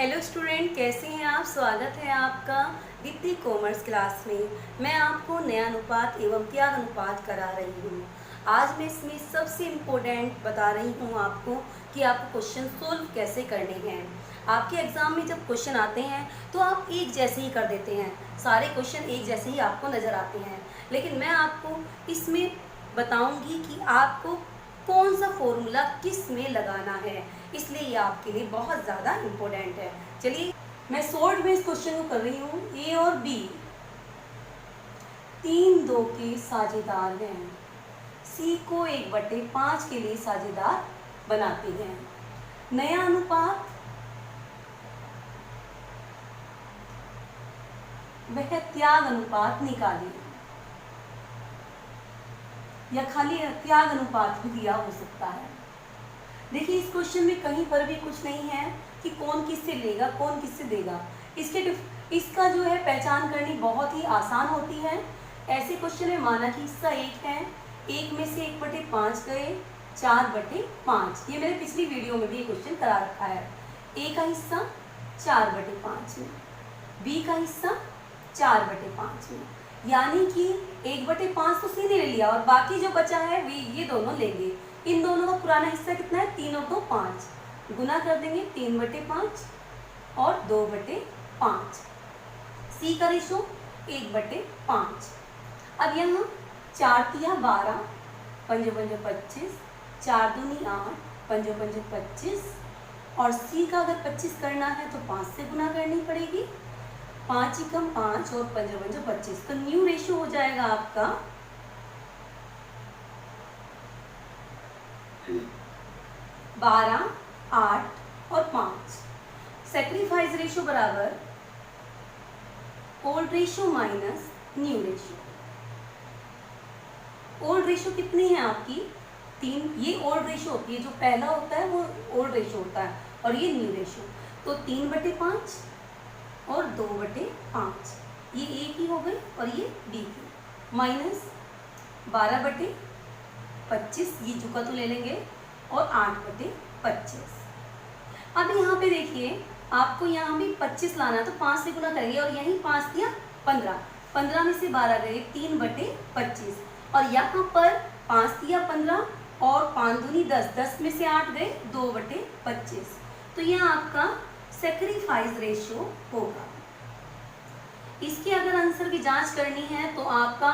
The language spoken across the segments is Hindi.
हेलो स्टूडेंट, कैसे हैं आप। स्वागत है आपका दीप्ति कॉमर्स क्लास में। मैं आपको नया अनुपात एवं त्याग अनुपात करा रही हूँ। आज मैं इसमें सबसे इम्पोर्टेंट बता रही हूँ आपको कि आपको क्वेश्चन सोल्व कैसे करने हैं। आपके एग्ज़ाम में जब क्वेश्चन आते हैं तो आप एक जैसे ही कर देते हैं, सारे क्वेश्चन एक जैसे ही आपको नज़र आते हैं, लेकिन मैं आपको इसमें बताऊँगी कि आपको कौन सा फॉर्मूला किस में लगाना है, इसलिए ये आपके लिए बहुत ज़्यादा इम्पोर्टेंट है। चलिए मैं शॉर्ट में इस क्वेश्चन को कर रही हूँ। ए और बी 3-2 के साझेदार हैं, सी को 1/5 के लिए साझेदार बनाते हैं। नया अनुपात वह त्याग अनुपात निकालिए, या खाली त्याग अनुपात भी दिया हो सकता है। देखिए इस क्वेश्चन में कहीं पर भी कुछ नहीं है कि कौन किससे लेगा कौन किससे देगा। इसका जो है पहचान करनी बहुत ही आसान होती है। ऐसे क्वेश्चन में माना कि हिस्सा 1 है, 1 में से 1/5 गए 4/5। ये मैंने पिछली वीडियो में भी ये क्वेश्चन करा रखा है। ए का हिस्सा 4/5 में, बी का हिस्सा 4/5 में, यानी कि 1/5 तो सी ने ले लिया और बाकी जो बचा है ये दोनों लेंगे। इन दोनों का पुराना हिस्सा कितना है, 3 और 2 5, गुना कर देंगे 3/5 और 2/5। सी का रेशो 1/5। अब यहाँ 4 तिया 12, 5 5 25, 4 दूनी 8, 5 5 25, और सी का अगर 25 करना है तो 5 से गुना करनी पड़ेगी। 5 एकम 5 और 5 5 25, तो न्यू रेशो हो जाएगा आपका 12, 8 और 5। सेक्रीफाइस रेशो बराबर old ratio minus new ratio. Old ratio कितनी है आपकी 3, ये ओल्ड रेशो होती है, जो पहला होता है वो ओल्ड रेशो होता है और ये न्यू रेशो। तो 3/5 और 2/5, ये ए की हो गई और ये बी की, माइनस 12/25, ये जुका तो ले लेंगे, और 8/25। अब यहाँ पे देखिए आपको यहाँ भी 25 लाना, तो 5 से गुना करेंगे और यहीं 5 दिया 15, 15 में से 12 गए 3/25, और यहाँ पर 5 दिया 15 और 5 दूनी 10, 10 में से 8 गए 2/25। तो यह आपका सेक्रीफाइस रेशो होगा। इसके अगर आंसर की जांच करनी है तो आपका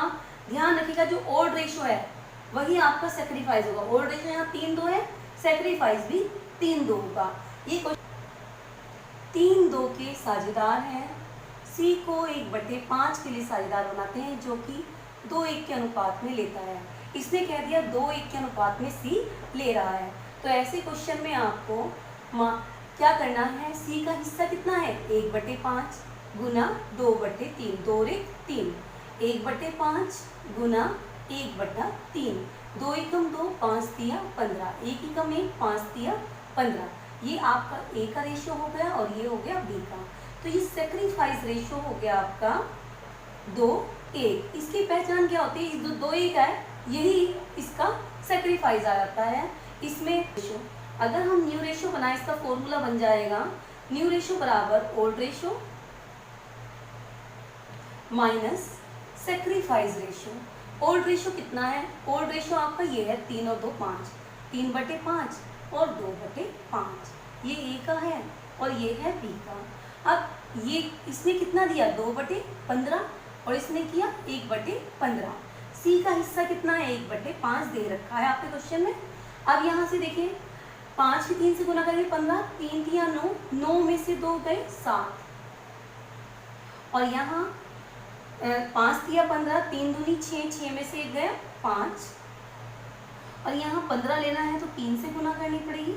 ध्यान रखिएगा, जो ओल्ड रेशो है वही आपका सेक्रीफाइस होगा। ओल्ड रेशो यहाँ 3-2 है, सेक्रीफाइस भी 3-2 होगा। ये क्वेश्चन 3-2 के साझेदार हैं, सी को 1/5 के लिए साझेदार बनाते हैं, जो कि 2:1 के अनुपात में लेता है। इसने कह दिया 2:1 के अनुपात में सी ले रहा है, तो ऐसे क्वेश्चन में आपको क्या करना है, सी का हिस्सा कितना है 1/5 गुना 2/3, 2×3, 1/5 गुना 1/3, 2 एकम 2, 5 तिया 15, 1 एकम 1, 5 तिया 15। ये आपका ए का रेशो हो गया और ये हो गया बी का। तो ये सेक्रीफाइस रेशो हो गया आपका 2:1। इसकी पहचान क्या होती है, जो 2:1 है यही इसका सेक्रीफाइस आ जाता है। इसमें रेशो अगर हम न्यू रेशो बनाए, इसका फॉर्मूला बन जाएगा न्यू रेशो बराबर old ratio minus sacrifice ratio. Old ratio कितना है, ओल्ड रेशो आपका ये है 3 और 2 5, 3/5 और 2/5, ये ए का है और ये है बी का। अब ये इसने कितना दिया 2/15 और इसने किया 1/15। सी का हिस्सा कितना है 1/5 दे रखा है आपके क्वेश्चन में। अब यहाँ से देखिए 5 की 3 से गुना करेंगे 15, 3 तिया 9, 9 में से 2 गए 7, और यहाँ 5 तिया 15, 3 दूनी 6, 6 में से 1 गया 5, और यहाँ 15 लेना है तो 3 से गुना करनी पड़ेगी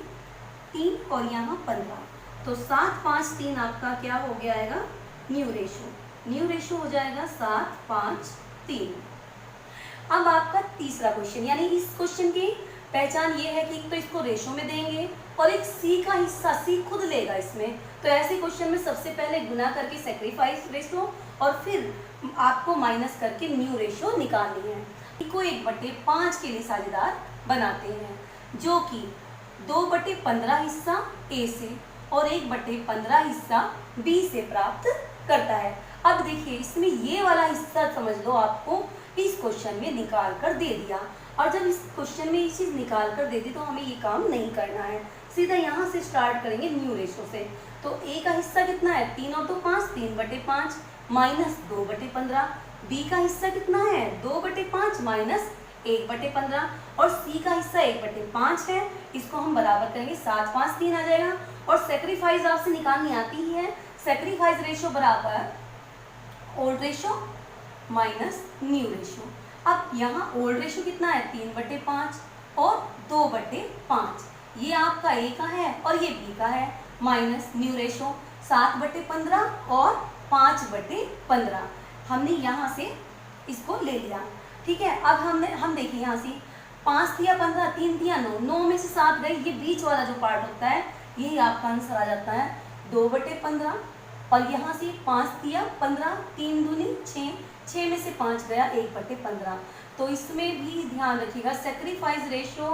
3, और यहाँ 15, तो 7 5 3 आपका क्या हो गया आएगा न्यू रेशो। न्यू रेशो हो जाएगा 7 5 3। अब आपका तीसरा क्वेश्चन, यानी इस क्वेश्चन की पहचान ये है कि एक तो इसको रेशो में देंगे और एक सी का हिस्सा सी खुद लेगा इसमें। तो ऐसे क्वेश्चन में सबसे पहले गुना करके सेक्रीफाइस रेशो और फिर आपको माइनस करके न्यू रेशो निकालनी है। को 1/5 के लिए साझेदार बनाते हैं, जो कि 2/15 हिस्सा ए से और 1/15 हिस्सा बी से प्राप्त करता है। अब देखिए इसमें ये वाला हिस्सा समझ लो आपको इस क्वेश्चन में निकाल कर दे दिया, और जब इस क्वेश्चन में ये चीज़ निकाल कर दे दी तो हमें ये काम नहीं करना है, सीधा यहाँ से स्टार्ट करेंगे न्यू रेशो से। तो ए का हिस्सा कितना है 3 और 2 5, 3/5 माइनस 2/15। बी का हिस्सा कितना है 2/5 माइनस 1/15, और सी का हिस्सा 1/5 है। इसको हम बराबर करेंगे, 7 5 3 आ जाएगा। और सेक्रीफाइस आपसे निकालनी आती ही है, सेक्रीफाइस रेशो बराबर old ratio minus new ratio. अब यहाँ ओल्ड रेशो कितना है 3/5 और 2/5, ये आपका ए का है और ये बी का है, माइनस न्यू रेशो 7/15 और 5/15। हमने यहाँ से इसको ले लिया, ठीक है। अब हम देखिए यहाँ से 5 दिया 15, 3 दिया 9, 9 में से 7 गए, ये बीच वाला जो पार्ट होता है यही आपका आंसर आ जाता है 2/15। और यहाँ से 5 दिया 15, 3 दूनी 6, 6 में से 5 गया 1/15। तो इसमें भी ध्यान रखिएगा सेक्रीफाइस रेशो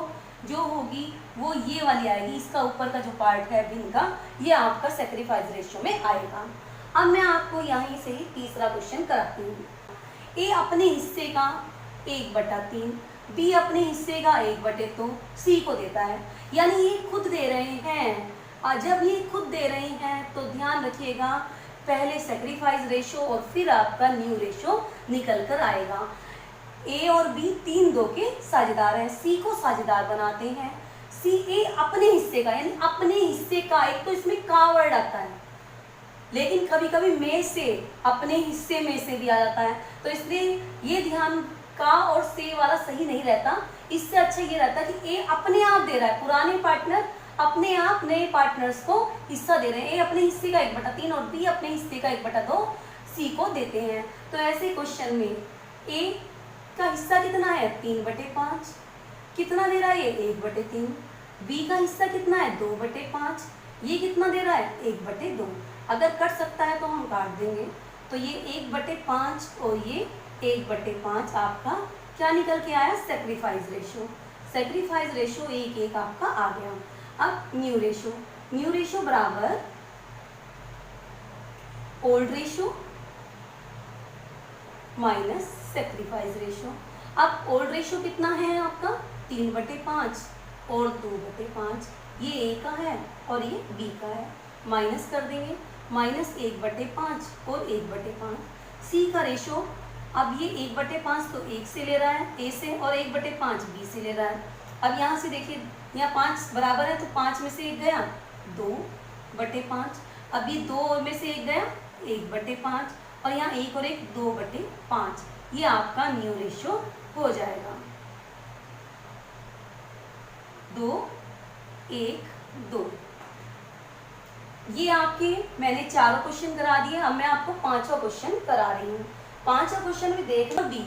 जो होगी वो ये वाली आएगी, इसका ऊपर का जो पार्ट है भिन्न का, ये आपका सेक्रीफाइस रेशो में आएगा। अब मैं आपको यहीं से ही तीसरा क्वेश्चन कराती हूँ। ए अपने हिस्से का 1/3, बी अपने हिस्से का 1/2 सी को देता है, यानी ये खुद दे रहे हैं। और जब ये खुद दे रहे हैं तो ध्यान रखिएगा पहले सेक्रीफाइस रेशो और फिर आपका न्यू रेशो निकल कर आएगा। ए और बी 3-2 के साझेदार हैं, सी को साझेदार बनाते हैं। सी ए अपने हिस्से का, यानी अपने हिस्से का, एक तो इसमें का वर्ड आता है लेकिन कभी कभी में से, अपने हिस्से में से भी आ जाता है, तो इसलिए ये ध्यान का और से वाला सही नहीं रहता। इससे अच्छा ये रहता है कि ए अपने आप दे रहा है, पुराने पार्टनर अपने आप नए पार्टनर्स को हिस्सा दे रहे हैं। ए अपने हिस्से का 1/3 और बी अपने हिस्से का 1/2 सी को देते हैं। तो ऐसे क्वेश्चन में ए का हिस्सा कितना है 3/5, कितना दे रहा है ये 1/3। बी का हिस्सा कितना है 2/5, ये कितना दे रहा है 1/2। अगर कट सकता है तो हम काट देंगे, तो ये 1/5 और ये 1/5 आपका क्या निकल के आया सेक्रीफाइस रेशो। सेक्रीफाइस रेशो 1:1 आपका आ गया। अब न्यू रेशो, न्यू रेशो बराबर old ratio minus sacrifice ratio. अब ओल्ड रेशो कितना है आपका 3/5 और 2/5, ये ए का है और ये बी का है, माइनस कर देंगे, माइनस 1/5 और 1/5। सी का रेशो, अब ये 1/5 तो 1 से ले रहा है ए से, और 1/5 बी से ले रहा है। अब यहाँ से देखिए यहाँ 5 बराबर है तो 5 में से 1 गया 2/5, अब ये 2 में से 1 गया 1/5, और यहाँ 1 और 1 2/5, ये आपका न्यू रेशो हो जाएगा 2 1 2। ये आपके मैंने चारों क्वेश्चन करा दिए, अब मैं आपको पांचवा क्वेश्चन करा रही हूँ। पांचवा क्वेश्चन में देखो बी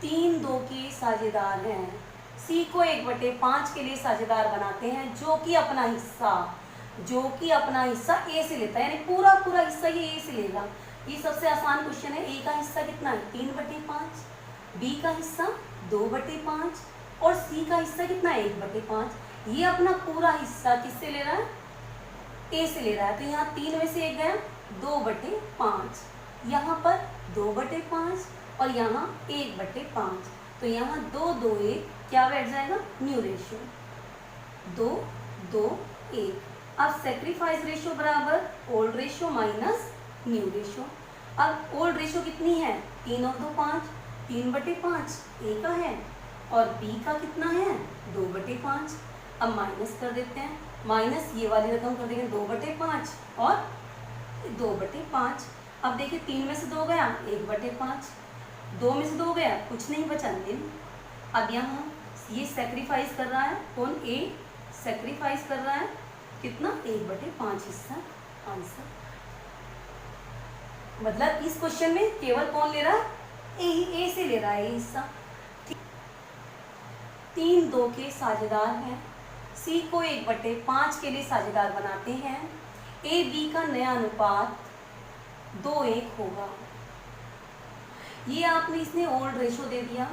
3-2 के साझेदार हैं, सी को 1/5 के लिए साझेदार बनाते हैं, जो कि अपना हिस्सा ए से लेता है, यानी पूरा हिस्सा ये ए से लेगा। ये सबसे आसान क्वेश्चन है। ए का हिस्सा कितना है 3/5, बी का हिस्सा 2/5 और सी का हिस्सा कितना है 1/5। ये अपना पूरा हिस्सा किससे ले रहा है ए से ले रहा है, तो यहाँ 3 में से 1 गया 2/5, यहाँ पर 2/5 और यहाँ 1/5, तो यहाँ 2 2 1 क्या बैठ जाएगा न्यू रेशो 2 2 1। अब सेक्रीफाइस रेशो बराबर old ratio minus new ratio. अब ओल्ड रेशो कितनी है 3 और 2 5, 3/5 ए का है और बी का कितना है 2/5। अब माइनस कर देते हैं, माइनस ये वाली रकम कर देंगे 2/5 और 2/5। अब देखिए 3 में से 2 गया 1/5, 2 में से 2 गया कुछ नहीं बचा निल। अब यहाँ ये सेक्रीफाइस कर रहा है, कौन ए सेक्रीफाइस कर रहा है कितना 1/5 हिस्सा आंसर। मतलब इस क्वेश्चन में केवल कौन ले रहा है ए से ले रहा है ये हिस्सा। 3-2 के साझेदार हैं, सी को 1/5 के लिए साझेदार बनाते हैं, ए बी का नया अनुपात 2:1 होगा। ये आपने इसने ओल्ड रेशो दे दिया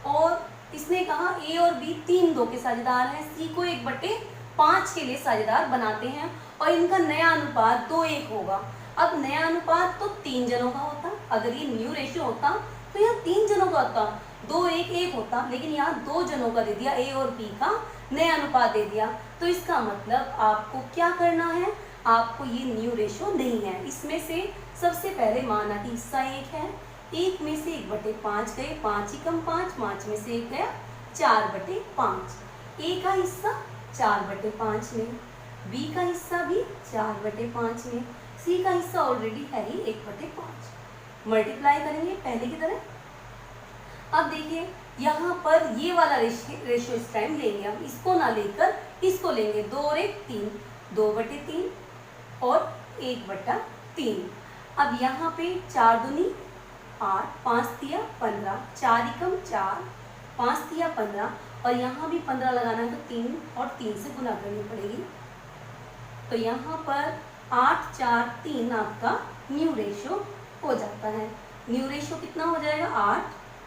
और इसने कहा ए और बी 3-2 के साझेदार हैं, सी को 1/5 5 के लिए साझेदार बनाते हैं और इनका नया अनुपात 2:1 होगा। अब नया अनुपात तो 3 जनों का होता, अगर ये न्यू रेशियो होता तो यहाँ 3 जनों का होता, 2:1 होता, लेकिन यहाँ 2 जनों का दे दिया, ए और बी का नया अनुपात दे दिया। तो इसका मतलब आपको क्या करना है, आपको ये न्यू रेशियो नहीं है। इसमें से सबसे पहले माना कि हिस्सा 1 है, 1 में से 1/5 गए, 5 ही कम 5 में से 1 गया 4/5। ए का हिस्सा 4/5 में, बी का हिस्सा भी 4/5 में, सी का हिस्सा ऑलरेडी है ही 1/5। मल्टीप्लाई करेंगे पहले की तरह। अब देखिए यहाँ पर ये वाला रेशियो इस टाइम लेंगे हम, इसको ना लेकर इसको लेंगे, 2 और 1 3, 2/3 और 1/3। अब यहाँ पे 4 दूनी 8, 5 तिया 15, 4 एकम 4, 5 तिया 15 और यहाँ भी 15 लगाना है तो 3 और 3 से गुना करनी पड़ेगी। तो यहाँ पर 8 4 3 आपका न्यू रेशियो हो जाता है। न्यू रेशियो कितना हो जाएगा, 8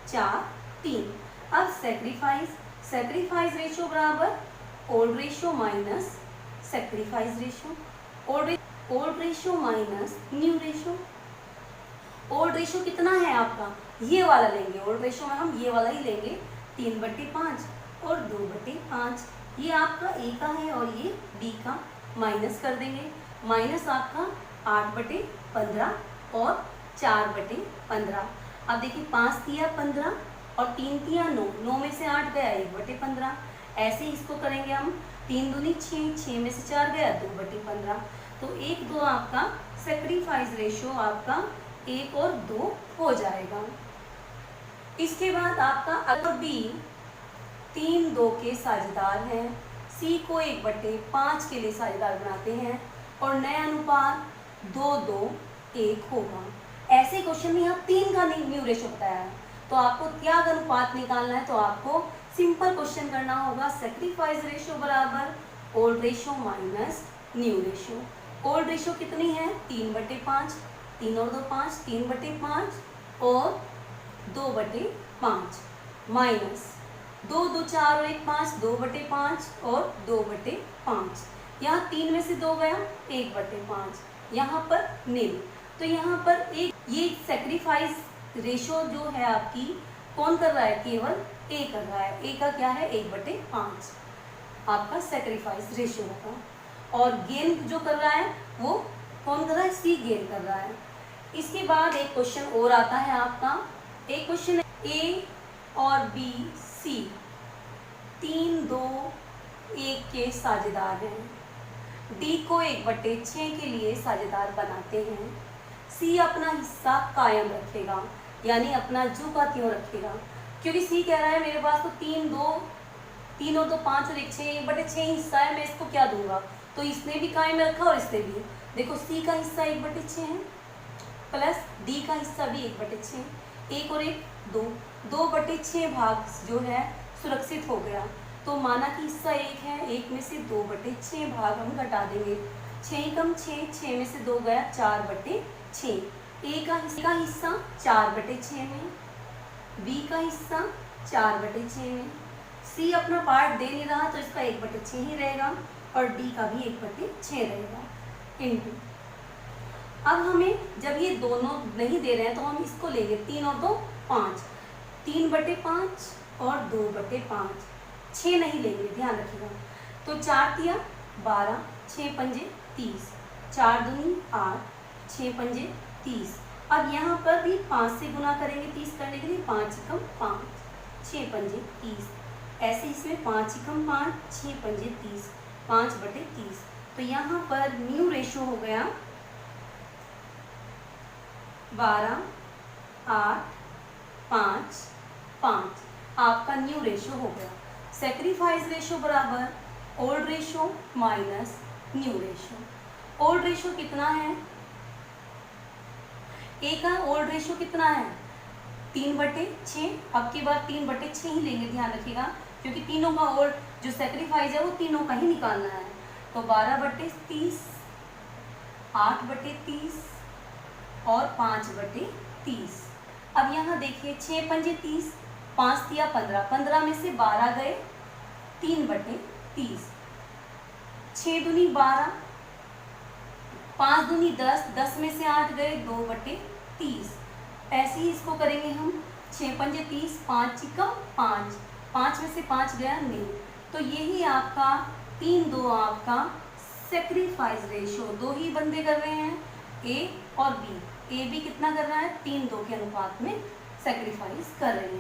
4 3। अब सेक्रीफाइस रेशियो बराबर old ratio minus sacrifice ratio, old ratio minus new ratio. Old ratio कितना है आपका, ये वाला लेंगे, ओल्ड रेशियो में हम ये वाला ही लेंगे, 3/5 और 2/5। ये आपका ए का है और ये बी का, माइनस कर देंगे, माइनस आपका 8/15 और 4/15। अब देखिए 5 तिया 15 और 3 तिया 9, 9 में से 8 गया 1/15। ऐसे ही इसको करेंगे हम, 3 दूनी 6, 6 में से 4 गया 2/15। तो 1 2 आपका सेक्रीफाइस रेशियो आपका 1 और 2 हो जाएगा। इसके बाद आपका अगर बी 3 2 के साझेदार हैं, सी को 1/5 के लिए साझेदार बनाते हैं और नया अनुपात 2 2 1 होगा। ऐसे क्वेश्चन में यहाँ 3 का न्यू रेशियो बताया है, तो आपको त्याग अनुपात निकालना है, तो आपको सिंपल क्वेश्चन करना होगा, सेक्रीफाइस रेशियो बराबर old ratio minus new ratio. Old ratio कितनी है, 3/5, 3 और 2 5, 3/5 और 2/5 माइनस 2 2 4 और 1 5, 2/5 और 2/5। यहाँ 3 में से 2 गया 1/5, यहाँ पर नील। तो यहाँ पर एक ये सेक्रीफाइस रेशियो जो है आपकी कौन कर रहा है, केवल ए कर रहा है। ए का क्या है, 1/5 आपका सेक्रीफाइस रेशियो होगा। और गेन जो कर रहा है वो कौन कर रहा है, सी गेन कर रहा है। इसके बाद एक क्वेश्चन और आता है आपका, एक क्वेश्चन है ए और बी सी 3 2 1 के साझेदार हैं, डी को 1/6 के लिए साझेदार बनाते हैं, सी अपना हिस्सा कायम रखेगा, यानी अपना जो का त्यों रखेगा, क्योंकि सी कह रहा है मेरे पास तो 3 और 2 5 और 1 6, 1/6 हिस्सा है, मैं इसको क्या दूंगा, तो इसने भी कायम रखा और इसने भी। देखो सी का हिस्सा 1/6 है प्लस डी का हिस्सा भी 1/6, 1 और 1 2, 2/6 भाग जो है सुरक्षित हो गया। तो माना कि हिस्सा 1 है, 1 में से 2/6 भाग हम घटा देंगे, 6 कम 6, 6 में से 2 गया 4/6। ए का हिस्सा 4/6 में, बी का हिस्सा 4/6 में, सी अपना पार्ट दे नहीं रहा तो इसका 1/6 ही रहेगा और डी का भी 1/6 रहेगा इनटू। अब हमें जब ये दोनों नहीं दे रहे हैं तो हम इसको लेंगे, 3 और 2 5, 3/5 और 2/5, 6 नहीं लेंगे, ध्यान रखिएगा। तो 4 तिया 12, 6 पंजे 30, 4 दूनी 8, 6 पंजे 30। अब यहाँ पर भी 5 से गुना करेंगे 30 करने के लिए, 5 एकम 5, 6 पंजे 30। ऐसे इसमें 5 एकम 5, 6 पंजे 30, 5/30। तो यहाँ पर न्यू रेशियो हो गया 12 8 5 5, आपका न्यू रेशियो हो गया। सेक्रीफाइस रेशियो बराबर old ratio minus new ratio. Old ratio कितना है, ए का ओल्ड रेशियो कितना है, 3/6। अब की बार 3/6 ही लेंगे, ध्यान रखिएगा, क्योंकि तीनों का ओल्ड जो सेक्रीफाइस है वो तीनों का ही निकालना है। तो 12/30, 8/30 और 5/30। अब यहाँ देखिए 6 पंजे 30, 5 तिया 15, 15 में से 12 गए 3/30, 6 दूनी 12, 5 दूनी 10, 10 में से 8 गए 2/30। ऐसे ही इसको करेंगे हम, 6 पंजे 30, 5 चिकम 5, 5 में से 5 गया नहीं। तो यही आपका 3-2 आपका सेक्रीफाइस रेशो, 2 ही बंदे कर रहे हैं ए और बी। ए भी कितना कर रहा है, 3-2 के अनुपात में सेक्रीफाइस कर रहे हैं।